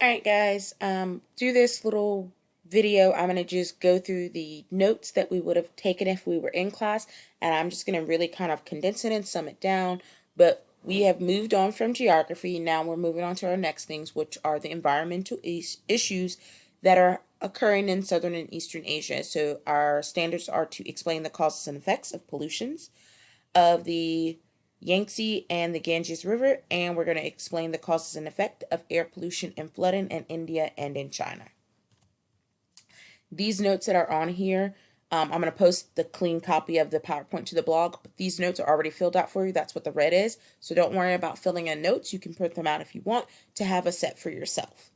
Alright guys, through this little video, I'm going to just go through the notes that we would have taken if we were in class, and I'm just going to really kind of condense it and sum it down. But we have moved on from geography. Now we're moving on to our next things, which are the environmental issues that are occurring in Southern and Eastern Asia. So our standards are to explain the causes and effects of pollutions of the Yangtze and the Ganges River, and we're going to explain the causes and effect of air pollution and flooding in India and in China. These notes that are on here, I'm going to post the clean copy of the PowerPoint to the blog, but these notes are already filled out for you. That's what the red is. So don't worry about filling in notes. You can print them out if you want to have a set for yourself.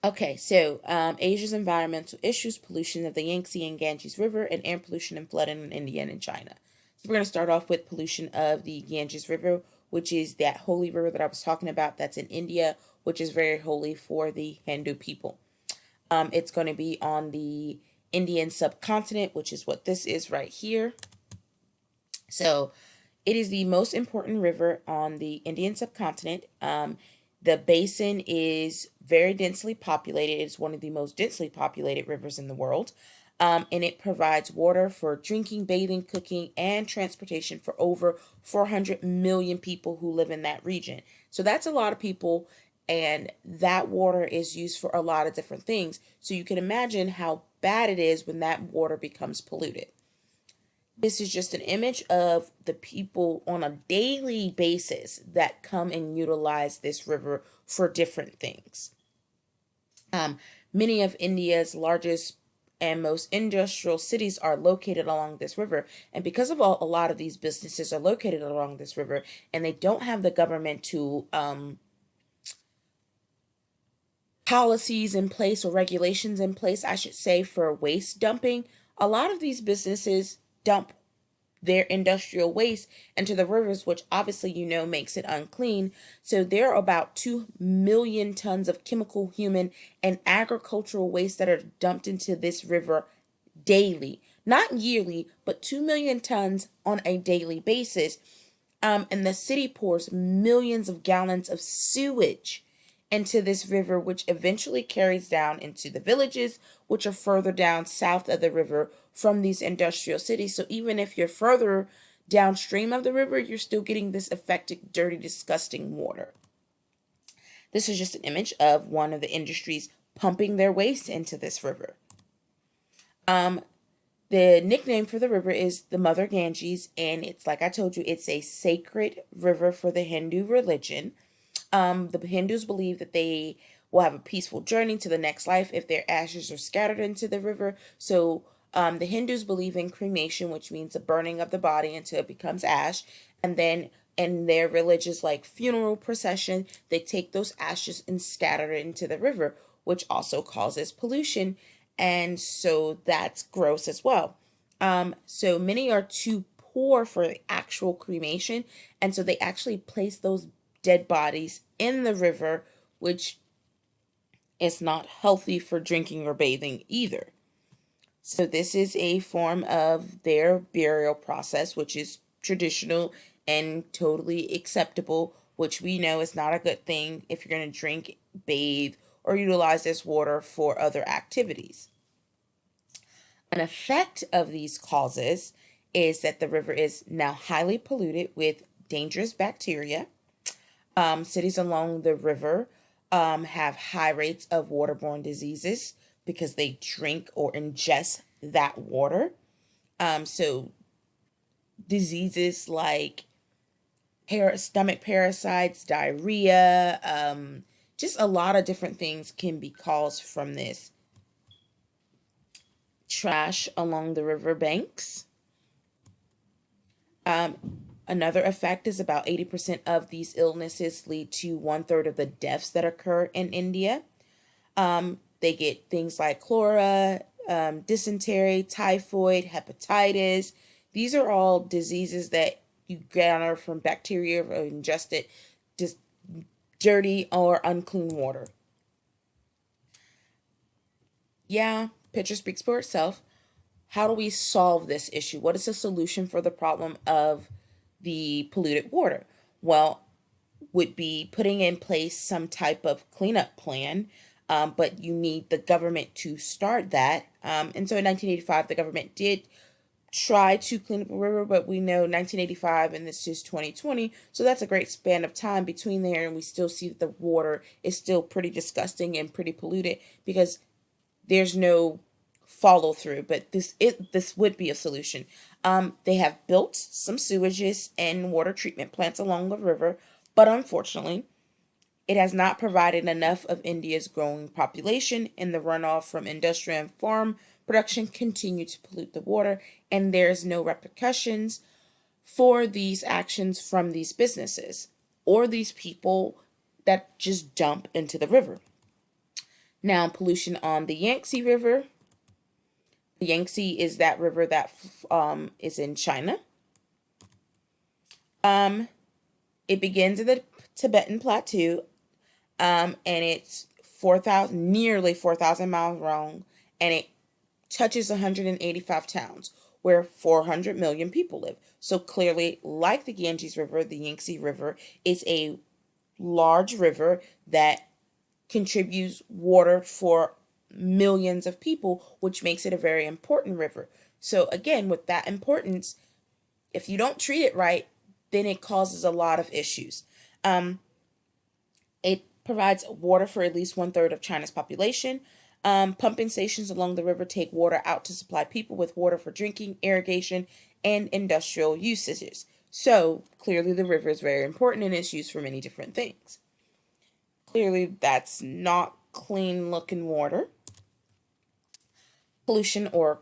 Okay, so Asia's environmental issues, pollution of the Yangtze and Ganges River, and air pollution and flooding in India and in China. So we're going to start off with pollution of the Ganges River, which is that holy river that I was talking about that's in India, which is very holy for the Hindu people. It's going to be on the Indian subcontinent, which is what this is right here. So it is the most important river on the Indian subcontinent. The basin is very densely populated. It's one of the most densely populated rivers in the world. And it provides water for drinking, bathing, cooking, and transportation for over 400 million people who live in that region. So that's a lot of people, and that water is used for a lot of different things. So you can imagine how bad it is when that water becomes polluted. This is just an image of the people on a daily basis that come and utilize this river for different things. Many of India's largest and most industrial cities are located along this river. And because of a lot of these businesses are located along this river, and they don't have the government to policies in place or regulations in place, I should say, for waste dumping, a lot of these businesses dump their industrial waste into the rivers, which obviously makes it unclean. So there are about 2 million tons of chemical, human, and agricultural waste that are dumped into this river daily. Not yearly, but 2 million tons on a daily basis. And the city pours millions of gallons of sewage into this river, which eventually carries down into the villages, which are further down south of the river from these industrial cities. So even if you're further downstream of the river, you're still getting this affected, dirty, disgusting water. This is just an image of one of the industries pumping their waste into this river. The nickname for the river is the Mother Ganges, and it's, like I told you, it's a sacred river for the Hindu religion. The Hindus believe that they will have a peaceful journey to the next life if their ashes are scattered into the river. So the Hindus believe in cremation, which means the burning of the body until it becomes ash. And then in their religious funeral procession, they take those ashes and scatter it into the river, which also causes pollution. And so that's gross as well. So many are too poor for the actual cremation. And so they actually place those dead bodies in the river, which is not healthy for drinking or bathing either. So this is a form of their burial process, which is traditional and totally acceptable, which we know is not a good thing if you're going to drink, bathe, or utilize this water for other activities. An effect of these causes is that the river is now highly polluted with dangerous bacteria. Cities along the river have high rates of waterborne diseases because they drink or ingest that water. So diseases like stomach parasites, diarrhea, just a lot of different things can be caused from this. Trash along the river banks. Another effect is about 80% of these illnesses lead to 1/3 of the deaths that occur in India. They get things like cholera, dysentery, typhoid, hepatitis. These are all diseases that you gather from bacteria or ingested just dirty or unclean water. Yeah, picture speaks for itself. How do we solve this issue? What is the solution for the problem of the polluted water? Well, would be putting in place some type of cleanup plan, but you need the government to start that. And so in 1985, the government did try to clean up a river, but we know 1985 and this is 2020, so that's a great span of time between there, and we still see that the water is still pretty disgusting and pretty polluted because there's no follow through. But this would be a solution. They have built some sewages and water treatment plants along the river, but unfortunately, it has not provided enough of India's growing population, and the runoff from industrial and farm production continue to pollute the water, and there's no repercussions for these actions from these businesses or these people that just dump into the river. Now, pollution on the Yangtze River. The Yangtze is that river that is in China. It begins in the Tibetan Plateau, and it's 4,000, nearly 4,000 miles long, and it touches 185 towns where 400 million people live. So clearly, like the Ganges River, the Yangtze River is a large river that contributes water for millions of people, which makes it a very important river. So again, with that importance, if you don't treat it right, then it causes a lot of issues. It provides water for at least 1/3 of China's population. Pumping stations along the river take water out to supply people with water for drinking, irrigation, and industrial usages. So clearly the river is very important and it's used for many different things. Clearly that's not clean looking water. Pollution or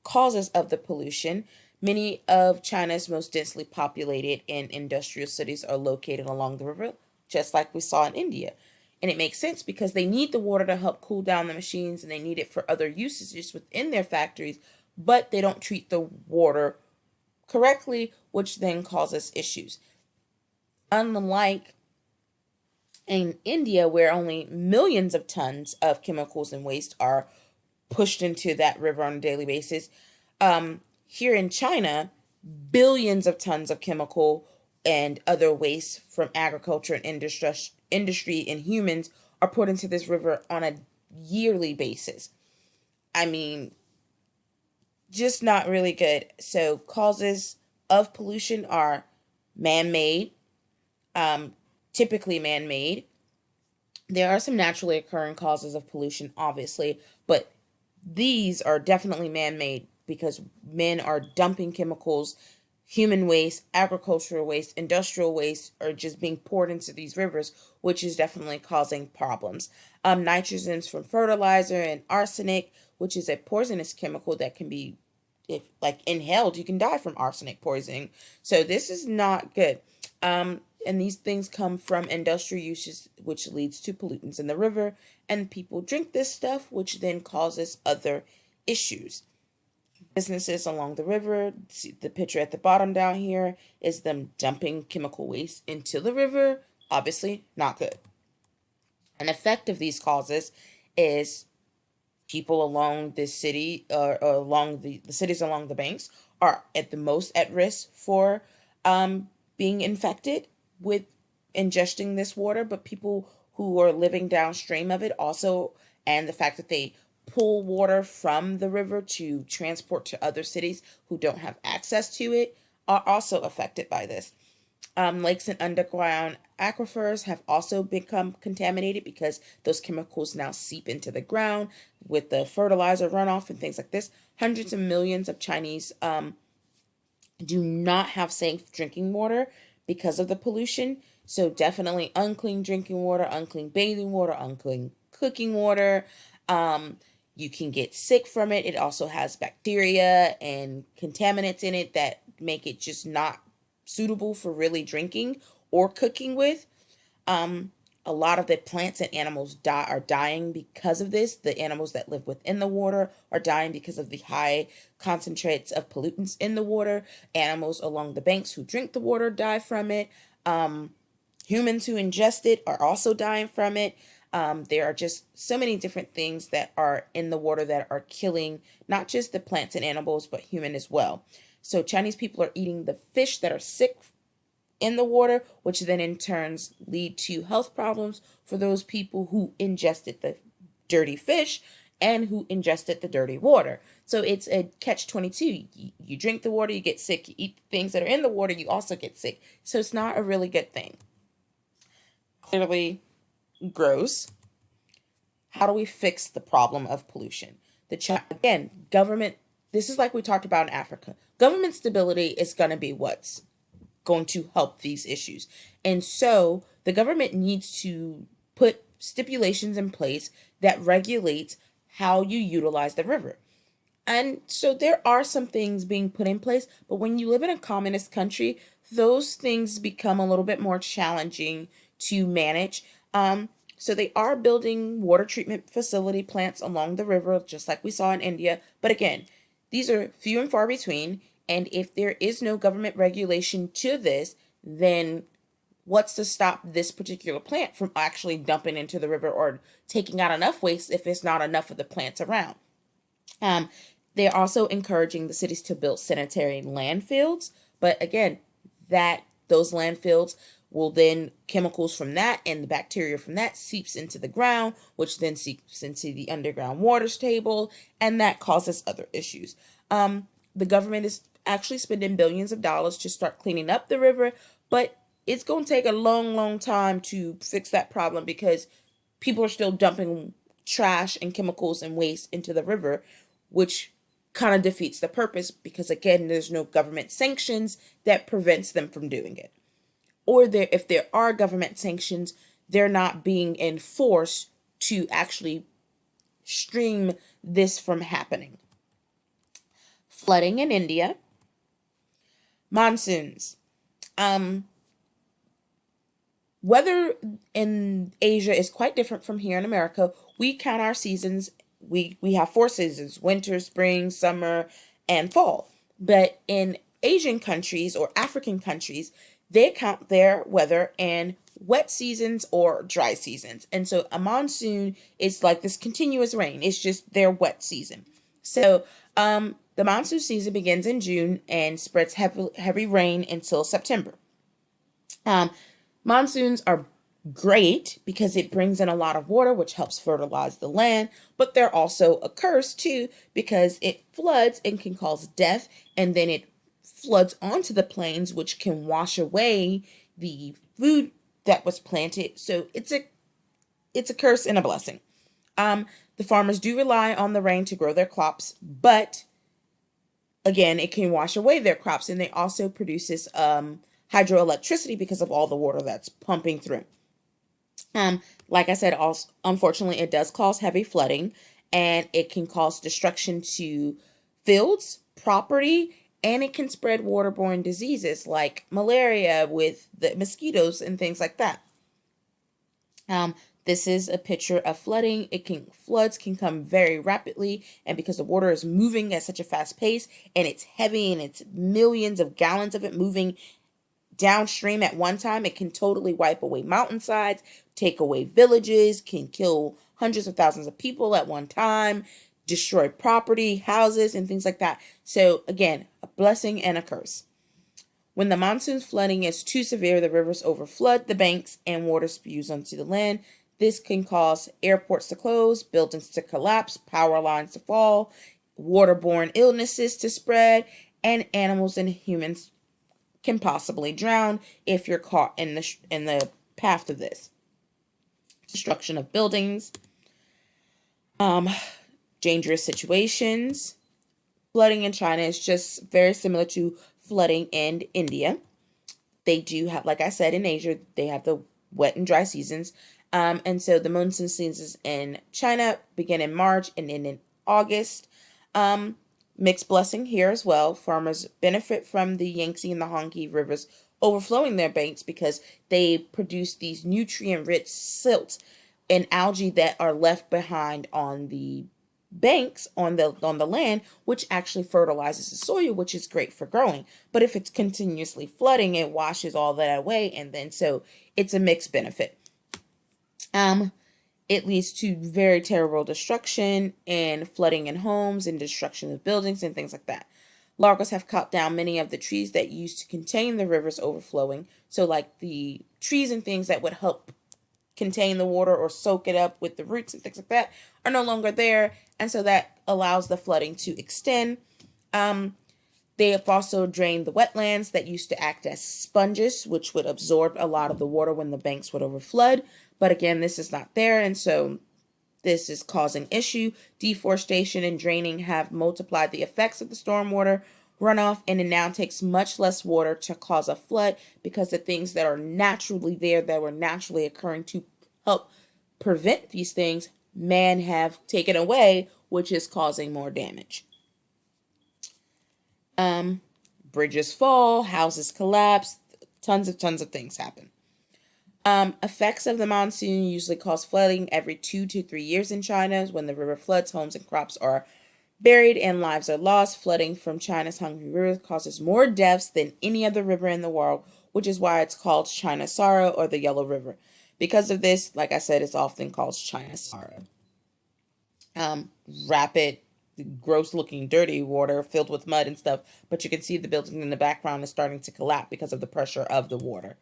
causes of the pollution. Many of China's most densely populated and industrial cities are located along the river, just like we saw in India. And it makes sense because they need the water to help cool down the machines and they need it for other usages within their factories, but they don't treat the water correctly, which then causes issues. Unlike in India, where only millions of tons of chemicals and waste are pushed into that river on a daily basis, here in China, billions of tons of chemical and other waste from agriculture and industry and humans are put into this river on a yearly basis. I mean, just not really good. So causes of pollution are man-made, typically man-made. There are some naturally occurring causes of pollution, obviously, but these are definitely man-made because men are dumping chemicals, human waste, agricultural waste, industrial waste are just being poured into these rivers, which is definitely causing problems. Nitrogens from fertilizer and arsenic, which is a poisonous chemical that can be, if like inhaled, you can die from arsenic poisoning. So this is not good. And these things come from industrial uses, which leads to pollutants in the river, and people drink this stuff, which then causes other issues. Businesses along the river, see the picture at the bottom down here is them dumping chemical waste into the river. Obviously, not good. An effect of these causes is people along the city or along the cities along the banks are at the most at risk for being infected with ingesting this water, but people who are living downstream of it also, and the fact that they pull water from the river to transport to other cities who don't have access to it are also affected by this. Lakes and underground aquifers have also become contaminated because those chemicals now seep into the ground with the fertilizer runoff and things like this. Hundreds of millions of Chinese do not have safe drinking water because of the pollution. So definitely unclean drinking water, unclean bathing water, unclean cooking water. You can get sick from it. It also has bacteria and contaminants in it that make it just not suitable for really drinking or cooking with. A lot of the plants and animals are dying because of this. The animals that live within the water are dying because of the high concentrates of pollutants in the water. Animals along the banks who drink the water die from it. Humans who ingest it are also dying from it. There are just so many different things that are in the water that are killing not just the plants and animals, but human as well. So Chinese people are eating the fish that are sick in the water, which then in turns lead to health problems for those people who ingested the dirty fish and who ingested the dirty water. So it's a catch-22. You drink the water, you get sick. You eat things that are in the water, you also get sick. So it's not a really good thing. Clearly gross. How do we fix the problem of pollution? Again, government, this is like we talked about in Africa. Government stability is going to be what's going to help these issues. And so the government needs to put stipulations in place that regulates how you utilize the river. And so there are some things being put in place, but when you live in a communist country, those things become a little bit more challenging to manage. So they are building water treatment facility plants along the river, just like we saw in India. But again, these are few and far between. And if there is no government regulation to this, then what's to stop this particular plant from actually dumping into the river or taking out enough waste if there's not enough of the plants around? They're also encouraging the cities to build sanitary landfills, but again, that those landfills will then chemicals from that and the bacteria from that seeps into the ground, which then seeps into the underground water table, and that causes other issues. The government is actually spending billions of dollars to start cleaning up the river, but it's going to take a long, long time to fix that problem because people are still dumping trash and chemicals and waste into the river, which kind of defeats the purpose because, again, there's no government sanctions that prevents them from doing it. Or if there are government sanctions, they're not being enforced to actually stream this from happening. Flooding in India. Monsoons. Weather in Asia is quite different from here in America. We count our seasons. We have 4 seasons: winter, spring, summer, and fall. But in Asian countries or African countries, they count their weather in wet seasons or dry seasons. And so a monsoon is like this continuous rain. It's just their wet season. So the monsoon season begins in June and spreads heavy rain until September. Monsoons are great because it brings in a lot of water, which helps fertilize the land, but they're also a curse too because it floods and can cause death, and then it floods onto the plains, which can wash away the food that was planted. So it's a curse and a blessing. The farmers do rely on the rain to grow their crops, but again, it can wash away their crops, and it also produces hydroelectricity because of all the water that's pumping through. Like I said, also, unfortunately, it does cause heavy flooding, and it can cause destruction to fields, property, and it can spread waterborne diseases like malaria with the mosquitoes and things like that. This is a picture of flooding. Floods can come very rapidly, and because the water is moving at such a fast pace and it's heavy and it's millions of gallons of it moving downstream at one time, it can totally wipe away mountainsides, take away villages, can kill hundreds of thousands of people at one time, destroy property, houses, and things like that. So again, a blessing and a curse. When the monsoon flooding is too severe, the rivers overflood the banks and water spews onto the land. This can cause airports to close, buildings to collapse, power lines to fall, waterborne illnesses to spread, and animals and humans can possibly drown if you're caught in the path of this. Destruction of buildings, dangerous situations. Flooding in China is just very similar to flooding in India. They do have, like I said, in Asia, they have the wet and dry seasons. And so the monsoon seasons in China begin in March and end in August. Mixed blessing here as well. Farmers benefit from the Yangtze and the Yangtze rivers overflowing their banks because they produce these nutrient-rich silts and algae that are left behind on the banks on the land, which actually fertilizes the soil, which is great for growing. But if it's continuously flooding, it washes all that away, and then so it's a mixed benefit. It leads to very terrible destruction and flooding in homes and destruction of buildings and things like that. Largos have cut down many of the trees that used to contain the rivers overflowing. So, like the trees and things that would help contain the water or soak it up with the roots and things like that are no longer there. And so that allows the flooding to extend. They have also drained the wetlands that used to act as sponges, which would absorb a lot of the water when the banks would overflood. But again, this is not there. And so this is causing issue. Deforestation and draining have multiplied the effects of the stormwater runoff, and it now takes much less water to cause a flood because the things that are naturally there, that were naturally occurring to help prevent these things, man have taken away, which is causing more damage. Bridges fall, houses collapse, tons of things happen. Effects of the monsoon usually cause flooding every 2 to 3 years in China. When the river floods, homes and crops are buried and lives are lost. Flooding from China's Hungry River causes more deaths than any other river in the world, which is why it's called China's Sorrow or the Yellow River. Because of this, like I said, it's often called China's Sorrow. Rapid, gross looking, dirty water filled with mud and stuff, but you can see the building in the background is starting to collapse because of the pressure of the water.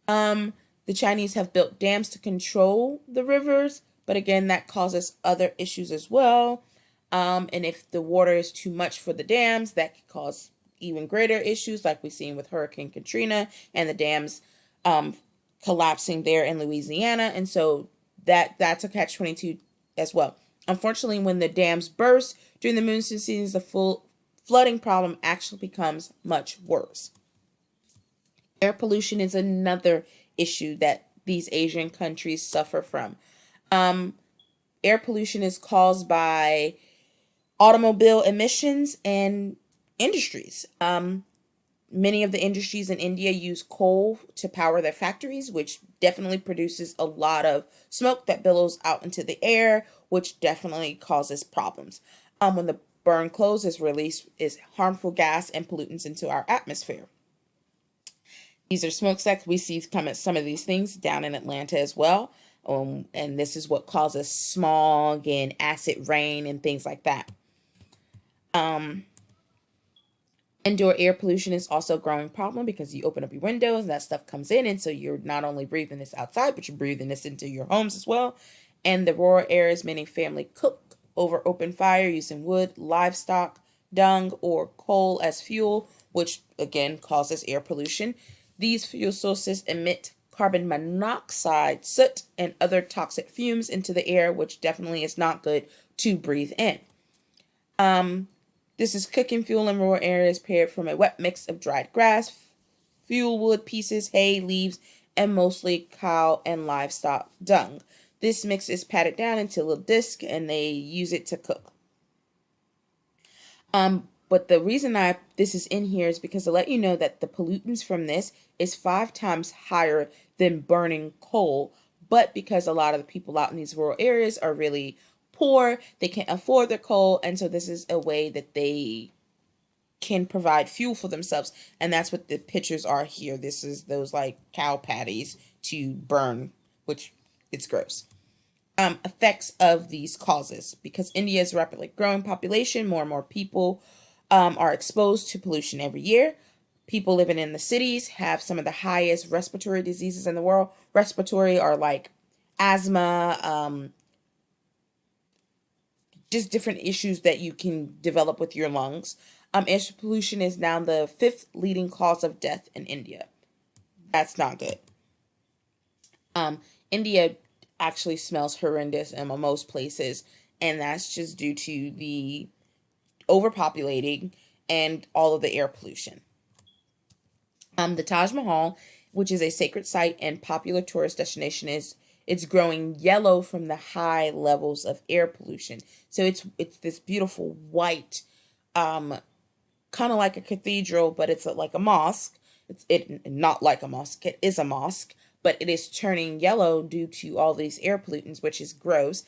The Chinese have built dams to control the rivers, but again, that causes other issues as well. And if the water is too much for the dams, that could cause even greater issues, like we've seen with Hurricane Katrina and the dams collapsing there in Louisiana. And so that's a catch-22 as well. Unfortunately, when the dams burst during the monsoon seasons, the full flooding problem actually becomes much worse. Air pollution is another issue that these Asian countries suffer from. Air pollution is caused by automobile emissions and industries. Many of the industries in India use coal to power their factories, which definitely produces a lot of smoke that billows out into the air, which definitely causes problems. When the burn closes, release is harmful gas and pollutants into our atmosphere. These are smokestacks. We see some of these things down in Atlanta as well. And this is what causes smog and acid rain and things like that. Indoor air pollution is also a growing problem because you open up your windows and that stuff comes in. And so you're not only breathing this outside, but you're breathing this into your homes as well. And the rural areas, many family cook over open fire using wood, livestock, dung, or coal as fuel, which again causes air pollution. These fuel sources emit carbon monoxide, soot, and other toxic fumes into the air, which definitely is not good to breathe in. This is cooking fuel in rural areas prepared from a wet mix of dried grass, fuel wood pieces, hay, leaves, and mostly cow and livestock dung. This mix is patted down into a little disc and they use it to cook. But the reason this is in here is because to let you know that the pollutants from this is 5 times higher than burning coal. But because a lot of the people out in these rural areas are really poor, they can't afford their coal, and so this is a way that they can provide fuel for themselves, and that's what the pictures are here. This is those like cow patties to burn, which it's gross. Effects of these causes. Because India's rapidly growing population, more and more people are exposed to pollution every year. People living in the cities have some of the highest respiratory diseases in the world. Respiratory are like asthma, just different issues that you can develop with your lungs. Air pollution is now the 5th leading cause of death in India. That's not good. India actually smells horrendous in most places, and that's just due to the overpopulating and all of the air pollution. The Taj Mahal, which is a sacred site and popular tourist destination, it's growing yellow from the high levels of air pollution. So it's this beautiful white, kind of like a cathedral, but it's like a mosque. It's not like a mosque. It is a mosque, but it is turning yellow due to all these air pollutants, which is gross.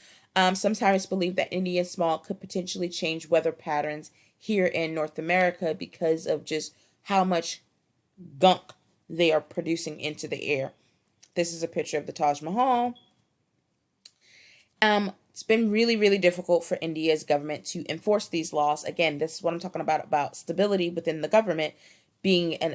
Sometimes believe that Indian smog could potentially change weather patterns here in North America because of just how much gunk they are producing into the air. This is a picture of the Taj Mahal. It's been really, really difficult for India's government to enforce these laws. Again, this is what I'm talking about stability within the government being an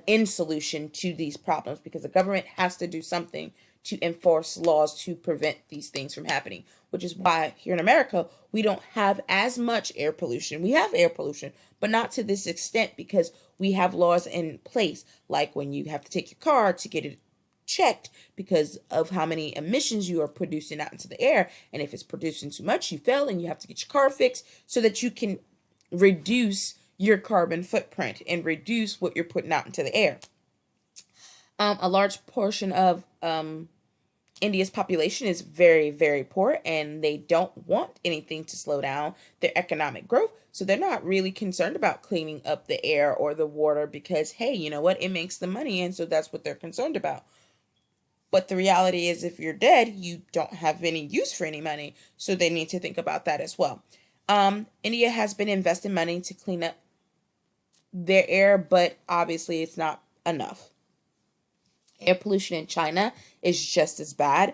end solution to these problems, because the government has to do something to enforce laws to prevent these things from happening, which is why here in America, we don't have as much air pollution. We have air pollution, but not to this extent, because we have laws in place, like when you have to take your car to get it checked because of how many emissions you are producing out into the air. And if it's producing too much, you fail and you have to get your car fixed so that you can reduce your carbon footprint and reduce what you're putting out into the air. A large portion of India's population is very, very poor, and they don't want anything to slow down their economic growth. So they're not really concerned about cleaning up the air or the water because, hey, you know what? It makes the money, and so that's what they're concerned about. But the reality is, if you're dead, you don't have any use for any money. So they need to think about that as well. India has been investing money to clean up their air, but obviously it's not enough. Air pollution in China is just as bad.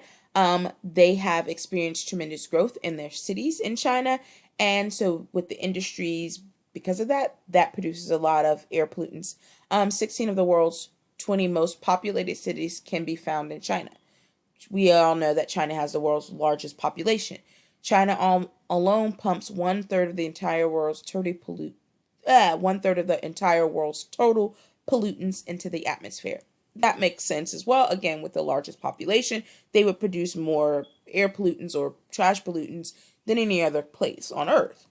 They have experienced tremendous growth in their cities in China. And so with the industries, because of that, that produces a lot of air pollutants. 16 of the world's 20 most populated cities can be found in China. We all know that China has the world's largest population. China alone pumps one-third of the entire world's total pollutants into the atmosphere. That makes sense as well. Again, with the largest population, they would produce more air pollutants or trash pollutants than any other place on Earth.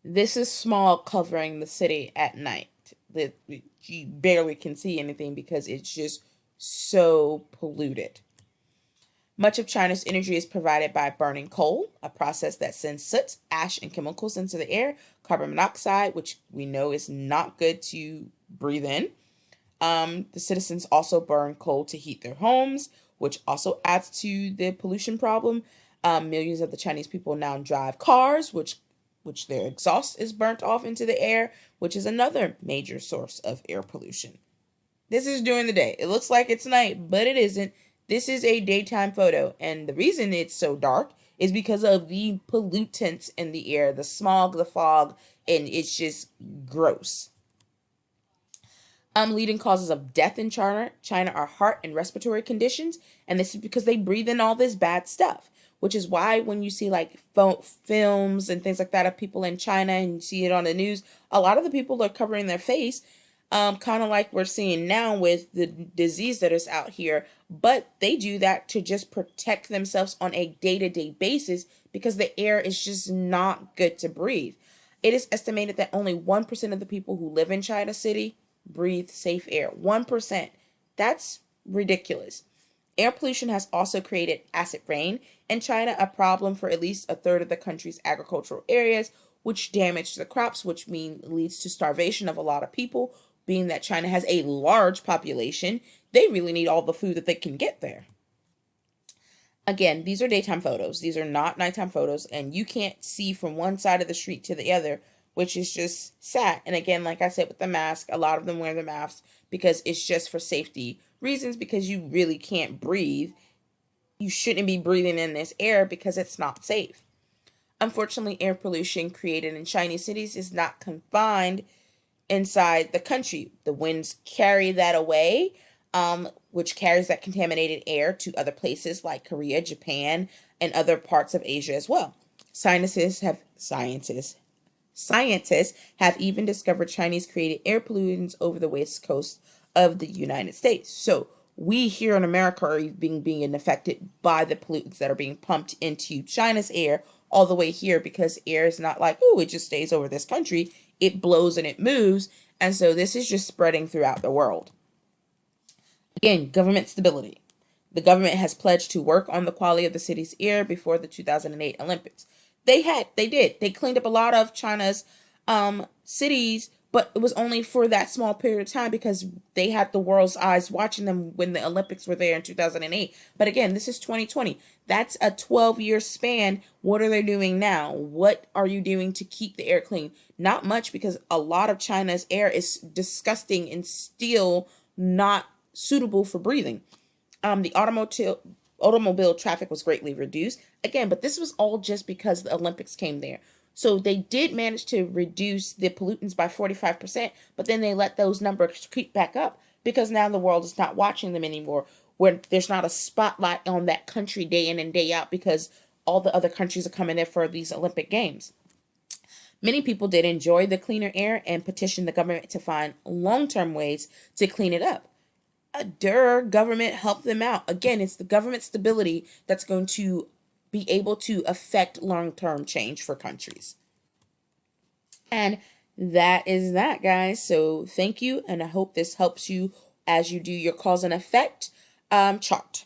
This is smog covering the city at night. That you barely can see anything because it's just so polluted. Much of China's energy is provided by burning coal, a process that sends soot, ash, and chemicals into the air, carbon monoxide, which we know is not good to breathe in. The citizens also burn coal to heat their homes, which also adds to the pollution problem. Millions of the Chinese people now drive cars, which their exhaust is burnt off into the air, which is another major source of air pollution. This is during the day. It looks like it's night, but it isn't. This is a daytime photo, and the reason it's so dark is because of the pollutants in the air, the smog, the fog, and it's just gross. Leading causes of death in China are heart and respiratory conditions, and this is because they breathe in all this bad stuff, which is why when you see like films and things like that of people in China and you see it on the news, a lot of the people are covering their face, kind of like we're seeing now with the disease that is out here, but they do that to just protect themselves on a day-to-day basis because the air is just not good to breathe. It is estimated that only 1% of the people who live in China City breathe safe air. 1%. That's ridiculous. Air pollution has also created acid rain in China, a problem for at least a third of the country's agricultural areas, which damage the crops, which leads to starvation of a lot of people. Being that China has a large population, they really need all the food that they can get there. Again, these are daytime photos. These are not nighttime photos, and you can't see from one side of the street to the other, which is just sad. And again, like I said, with the mask, a lot of them wear the masks because it's just for safety reasons, because you really can't breathe. You shouldn't be breathing in this air because it's not safe. Unfortunately, air pollution created in Chinese cities is not confined inside the country. The winds carry that away, which carries that contaminated air to other places like Korea, Japan, and other parts of Asia as well. Scientists have even discovered Chinese created air pollutants over the west coast of the United States. So we here in America are being affected by the pollutants that are being pumped into China's air all the way here, because air is not like, oh, it just stays over this country. It blows and it moves. And so this is just spreading throughout the world. Again, government stability. The government has pledged to work on the quality of the city's air before the 2008 Olympics. They did. They cleaned up a lot of China's cities, but it was only for that small period of time because they had the world's eyes watching them when the Olympics were there in 2008. But again, this is 2020. That's a 12-year span. What are they doing now? What are you doing to keep the air clean? Not much, because a lot of China's air is disgusting and still not suitable for breathing. The automobile traffic was greatly reduced. Again, but this was all just because the Olympics came there. So they did manage to reduce the pollutants by 45%, but then they let those numbers creep back up because now the world is not watching them anymore, where there's not a spotlight on that country day in and day out because all the other countries are coming there for these Olympic Games. Many people did enjoy the cleaner air and petitioned the government to find long-term ways to clean it up. Government helped them out. Again, it's the government stability that's going to be able to affect long-term change for countries. And that is that, guys. So thank you, and I hope this helps you as you do your cause and effect chart.